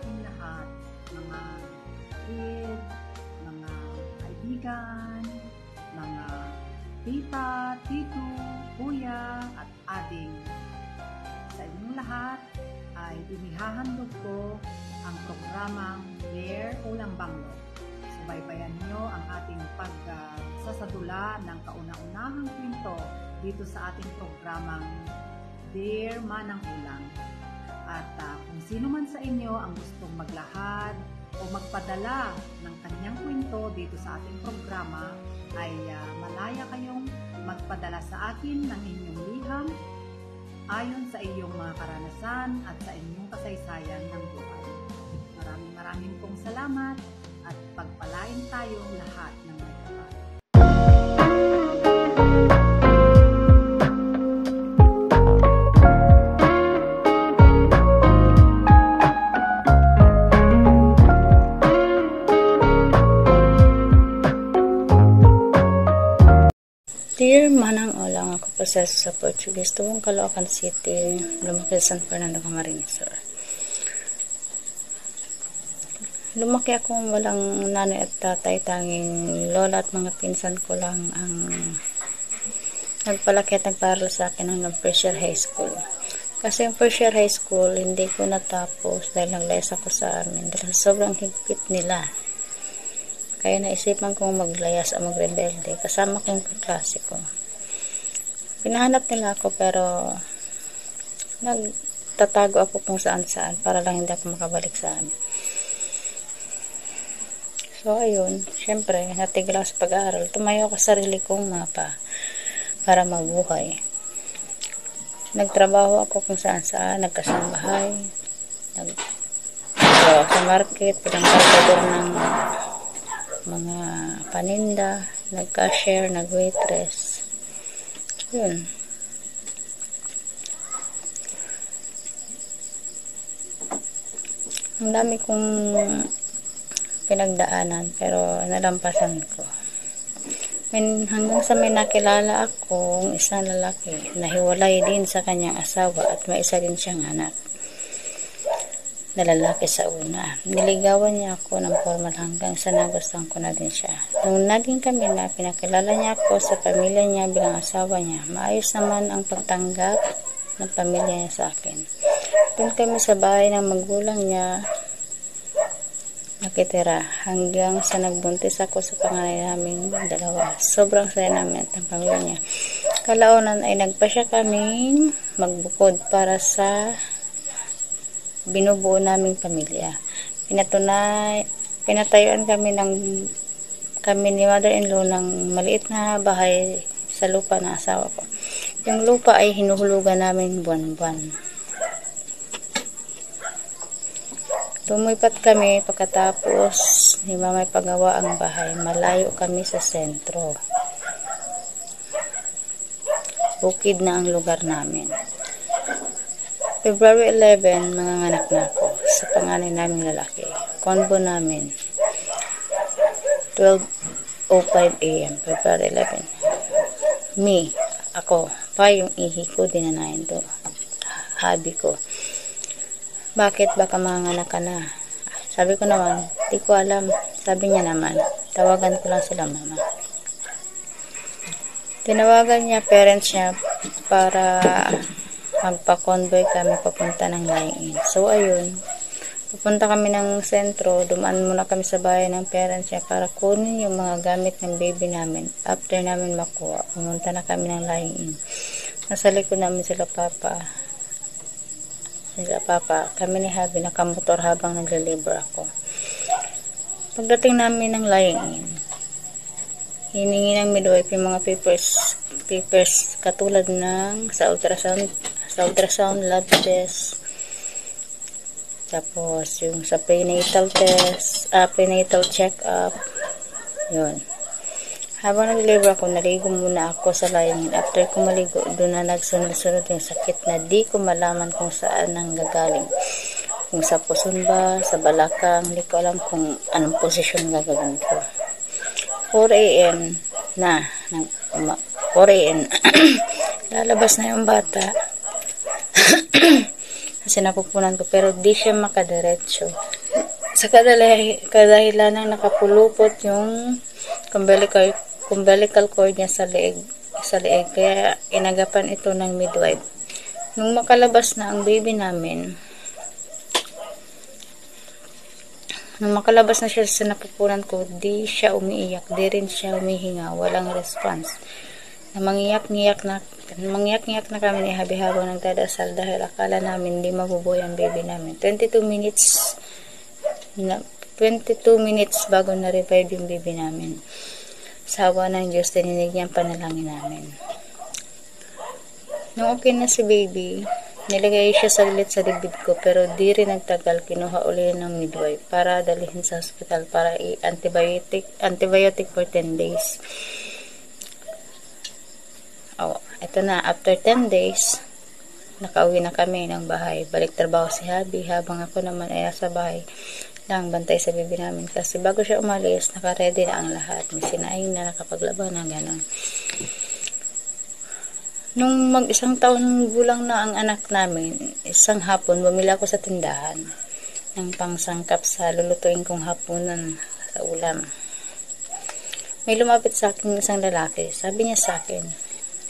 aking lahat, mga kapatid, mga kaibigan, mga tita, tito, kuya, at ading. Sa inyong lahat ay inihahandog ko ang programang Dare Ulang Banglo. Subaybayan niyo ang ating pagsasadula ng kauna-unahang kwento dito sa ating programang Dare Manang Ulang. At kung sino man sa inyo ang gustong maglahad o magpadala ng kanyang kwento dito sa ating programa, ay malaya kayong magpadala sa akin ng inyong liham ayon sa iyong mga karanasan at sa inyong kasaysayan ng buhay. Maraming pong salamat at pagpalain tayong lahat ng may kapal. Dear Manang Ulang, ako proseso sa Portuguese, tuwang Caloocan City, lumaki sa San Fernando, Camarines Sur. Lumaki akong walang nanay at tatay, tanging lola at mga pinsan ko lang ang nagpalaki at nagparal sa akin hanggang first year high school. Kasi yung first year high school, hindi ko natapos dahil naglayas ako sa amin dahil sobrang higpit nila. Kaya naisipan kong maglayas o magrebelde. Kasama ko yung klase ko. Pinahanap nila ako pero nagtatago ako kung saan-saan para lang hindi ako makabalik sa amin. So, ayun. Siyempre, natigil ako sa pag-aaral. Tumayo ako sa sarili kong mapa para mabuhay. Nagtrabaho ako kung saan-saan. Nagkasambahay. Nagtrabaho sa market. Pinangkargador ng mga paninda, nag-cashier, nag-waitress. Yun. Ang dami kong pinagdaanan pero nalampasan ko. Hanggang sa may nakilala akong isang lalaki, nahiwalay din sa kanyang asawa at may isa din siyang anak na lalaki sa una. Niligawan niya ako ng formal hanggang sa nagustuhan ko na din siya. Nung naging kami na, pinakilala niya ako sa pamilya niya bilang asawa niya. Maayos naman ang pagtanggap ng pamilya niya sa akin. Doon kami sa bahay ng magulang niya nakitira hanggang sa nagbuntis ako sa panganay naming dalawa. Sobrang saya namin at ang pamilya niya. Kalaunan ay nagpasya kaming magbukod para sa binubuo naming pamilya. Pinatayuan kami ni mother-in-law ng maliit na bahay sa lupa ng asawa ko. Yung lupa ay hinuhulugan namin buwan-buwan. Lumipat kami pagkatapos ni mama pagawa ang bahay. Malayo kami sa sentro. Bukid na ang lugar namin. February 11, manganganak na ako sa panganay naming lalaki. Convo namin. 12:05 a.m. February 11. Ako, pa yung ihi ko, dinanayin to. Habi ko. Bakit baka manganganak ka na? Sabi ko naman, di ko alam. Sabi niya naman, tawagan ko lang sila mama. Tinawagan niya parents niya para magpa-convoy kami papunta ng Laing-in. So, ayun. Pupunta kami ng sentro. Dumaan muna kami sa bahay ng parents niya para kunin yung mga gamit ng baby namin. After namin makuha, pumunta na kami ng Laing-in. Nasa likod namin sila papa. Kami ni Habi nakamotor habang nagle-labor ako. Pagdating namin ng Laing-in, hiningi ng midwife yung mga papers katulad ng sa ultrasound lab test, tapos yung sa prenatal test, prenatal check-up. Yun. Habang nag-labor ako, naligo muna ako sa Laing-in. After ko maligo, doon na nagsunod-sunod yung sakit na di ko malaman kung saan nang gagaling. Kung sa puson ba, sa balakang, hindi ko alam kung anong posisyon gagawin ko. 4 a.m. na, 4 a.m. lalabas na yung bata. sinapupunan ko, pero di siya makadiretso. Sa kadahilan ng nakapulupot yung umbilical cord niya sa leeg, kaya inagapan ito ng midwife. Nung makalabas na ang baby namin, nung makalabas na siya sa napupunan ko, di siya umiiyak, di rin siya humihinga, walang response. Mangiyak-ngiyak na kami ni Habi habang nagdadasal dahil akala namin di mabubuhay ang baby namin. 22 minutes bago na-revive yung baby namin. Sa awa ng Diyos, dininig niya ang panalangin namin. Nung okay na si baby, nilagay siya saglit sa dibdib ko, pero di rin nagtagal, kinuha uli ng midwife para dalhin sa hospital para antibiotic for 10 days. Ito na, after 10 days, nakauwi na kami ng bahay. Balik trabaho si Habi, habang ako naman ay nasa bahay lang, bantay sa baby namin. Kasi bago siya umalis, naka-ready na ang lahat. May sinaing na, nakapaglaban na, gano'n. Nung mag-isang taon gulang na ang anak namin, isang hapon, bumili ako sa tindahan ng pangsangkap sa lulutuin kong hapunan sa ulam. May lumapit sa akin isang lalaki. Sabi niya sa akin,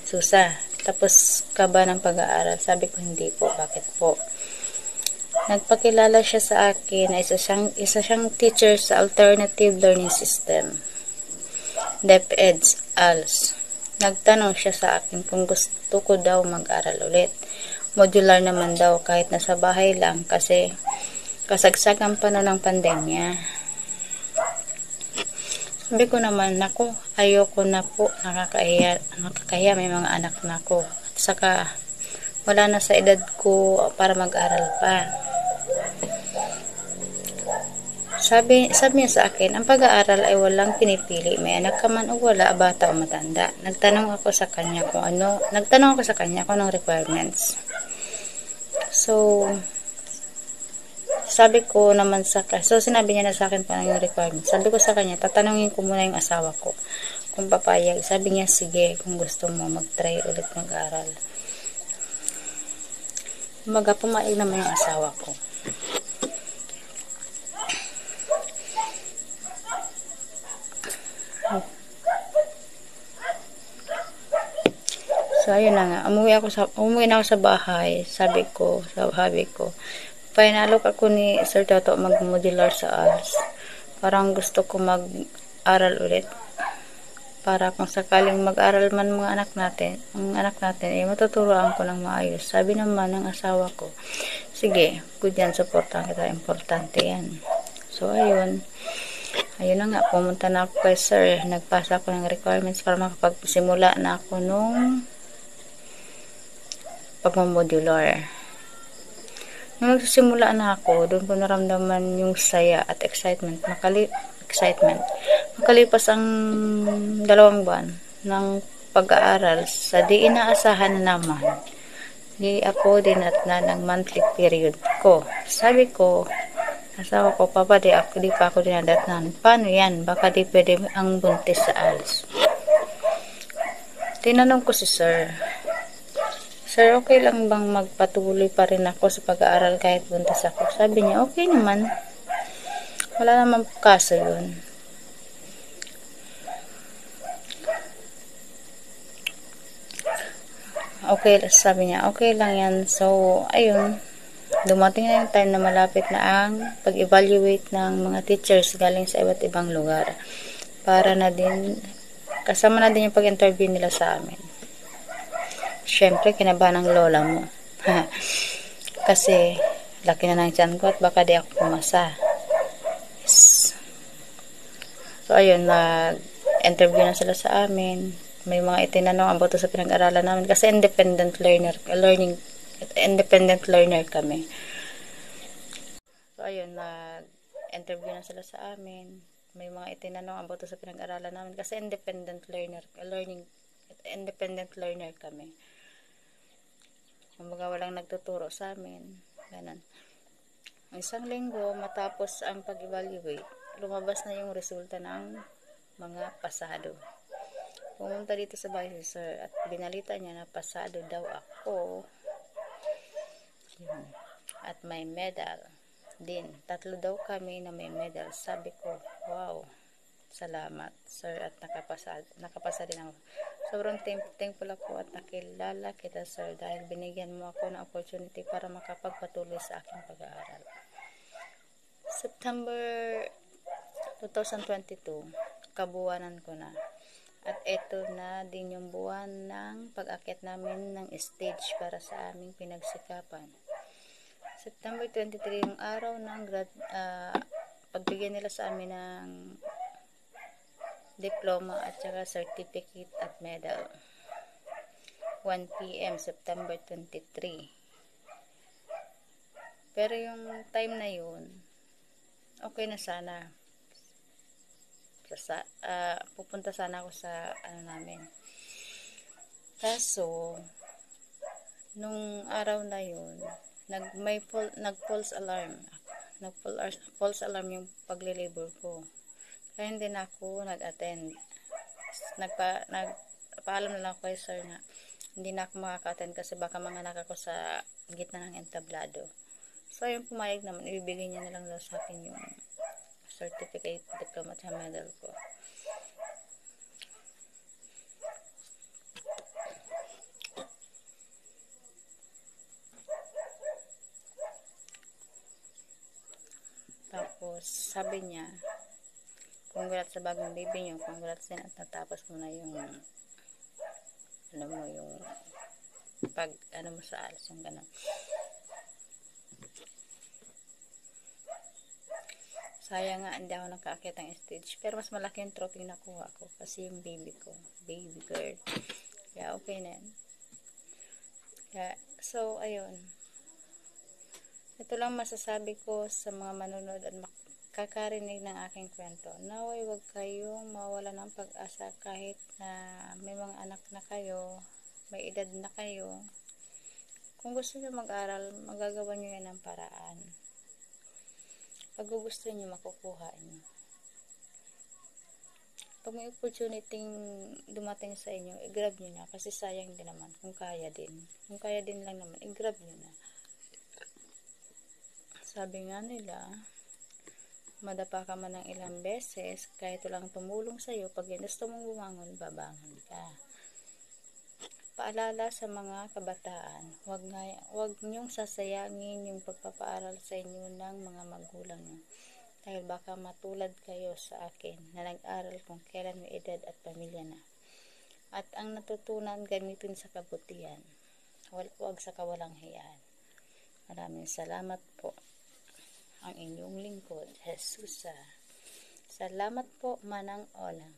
"Susa, tapos ka ba ng pag-aaral?" Sabi ko, "Hindi po." "Bakit po?" Nagpakilala siya sa akin na isa siyang teacher sa Alternative Learning System, DepEds, ALS. Nagtanong siya sa akin kung gusto ko daw mag-aral ulit. Modular naman daw kahit nasa bahay lang kasi kasagsagan pa na ng pandemya. Sabi ko naman, naku, ayoko na po, nakakahiya, may mga anak na ako. At saka, wala na sa edad ko para mag-aral pa. Sabi niya sa akin, ang pag-aaral ay walang pinipili, may anak ka man o wala, bata o matanda. Nagtanong ako sa kanya kung anong requirements. So, sinabi niya na sa akin paano yung requirements. Sabi ko sa kanya, tatanungin ko muna yung asawa ko kung papayag. Sabi niya, sige, kung gusto mo mag-try ulit mag-aral. Pumayag naman yung asawa ko. So, ayun na nga. Umuwi na ako sa bahay. Sabi ko sa hubby ko, pinalok ako ni Sir Toto mag-modular sa ALS. Parang gusto ko mag-aral ulit. Para kung sakaling mag-aral man ang anak natin, matuturoan ko ng maayos. Sabi naman ng asawa ko, sige, good yan, supportan kita, importante yan. So, ayun na nga, pumunta na ako kay Sir, nagpasa ako ng requirements para makapagsimula na ako nung pagmamodular. Nung nagsisimula na ako, doon ko naramdaman yung saya at excitement. Makalipas ang 2 buwan ng pag-aaral, sa di inaasahan na naman, di ako dinatna ng monthly period ko. Sabi ko, asawa ko, "Papa, di pa ako dinadatnan." "Paano yan? Baka di pwede ang buntis sa ALS." Tinanong ko si Sir, "Sir, okay lang bang magpatuloy pa rin ako sa pag-aaral kahit buntis ako?" Sabi niya, "Okay naman. Wala naman kaso yun." Okay, sabi niya, okay lang yan. So, ayun. Dumating na yung time na malapit na ang pag-evaluate ng mga teachers galing sa iba't ibang lugar. Kasama na din yung pag-interview nila sa amin. Siyempre, kinabahan ng lola mo. Kasi, laki na ng tiyan ko at baka di ako pumasa. Yes. So, ayun, nag-interview na sila sa amin. May mga itinanong about sa pinag-aralan namin. Kasi independent learner kami. So, ayun, nag-interview na sila sa amin. May mga itinanong about sa pinag-aralan namin. Kasi independent learner kami. Kumbaga walang nagtuturo sa amin. Ganun. Isang linggo matapos ang pag-evaluate, lumabas na yung resulta ng mga pasado. Pumunta dito sa bahay si Sir at binalita niya na pasado daw ako. Yun. at may medal din. 3 daw kami na may medal. Sabi ko, wow, salamat sir, at nakapasa din ako. Sobrang thankful ako at nakilala kita sir dahil binigyan mo ako ng opportunity para makapagpatuloy sa aking pag-aaral. September 2022, kabuwanan ko na. At ito na din yung buwan ng pag-akit namin ng stage para sa aming pinagsikapan. September 23, yung araw ng pagbigyan nila sa amin ng diploma at saka certificate at medal. 1 PM, September 23. Pero yung time na yun, okay na sana. Pupunta sana ako sa namin. Kaso nung araw na yun, nag-false alarm. False alarm yung pagle-labor ko. Kaya hindi na ako nag-attend. Nagpaalam na lang ako kay sir na hindi na ako makaka-attend kasi baka manganak ako sa gitna ng entablado. So yung pumayag naman, ibibigay niya na lang daw sa akin yung certificate, diploma at medal ko. Tapos sabi niya, congrats sa bagong baby niyo, congrats din at natapos mo na yung yung pag mo sa alas, yung ganun. Sayang nga, hindi ako nakaakyat ng stage. Pero mas malaki yung trophy na nakuha ko. Kasi yung baby ko. Baby girl. Kaya okay na yan. Kaya, so, ayun. Ito lang masasabi ko sa mga manonood at kakarinig ng aking kwento. Naway wag kayong mawala ng pag-asa kahit na may mga anak na kayo, may edad na kayo. Kung gusto nyo mag-aral, magagawa nyo yan ng paraan. Pag gusto nyo, makukuha nyo. Pag may opportunity dumating sa inyo, i-grab nyo na. Kasi sayang din naman kung kaya din. Kung kaya din lang naman, i-grab nyo na. Sabi nga nila, madapa ka man ng ilang beses, kahit walang tumulong sa'yo, pag gusto mong bumangon, babangon ka. Paalala sa mga kabataan, wag nyong sasayangin yung pagpapaaral sa inyo ng mga magulang nyo. Dahil baka matulad kayo sa akin na nag-aral kung kailan may edad at pamilya na. At ang natutunan gamitin sa kabutihan, wag sa kawalang hiyaan. Maraming salamat po. Ang inyong lingkod, Jesus. Salamat po, Manang Olang.